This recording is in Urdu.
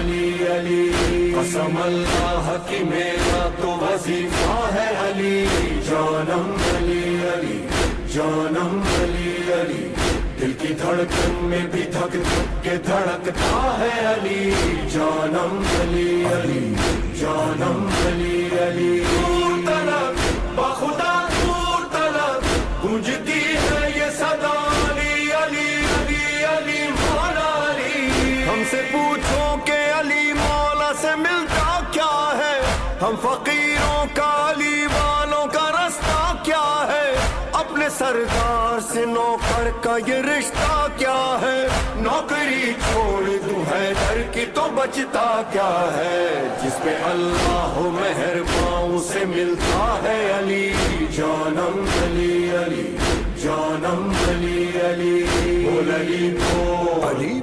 علی علی، قسم اللہ کی میرا تو وظیفہ ہے علی، جانم علی علی، جانم علی علی، دل کی دھڑکن میں بھی دھک دھک کے دھڑکتا ہے علی، جانم علی علی، جانم علی علی، دور تلک بخدا دور تلک گونجتی ہے یہ صدا علی علی علی علی مولا علی، ہم سے پوچھو کہ علی مولا سے ملتا کیا ہے، ہم فقیروں کا علی والوں کا رستہ کیا ہے، اپنے سردار سے نوکر کا یہ رشتہ کیا ہے، نوکری چھوڑ دوں ہے در کی تو بچتا کیا ہے، جس پہ اللہ مہربان سے ملتا ہے علی، جانم علی علی، جانم علی علی، بول علی بول، علی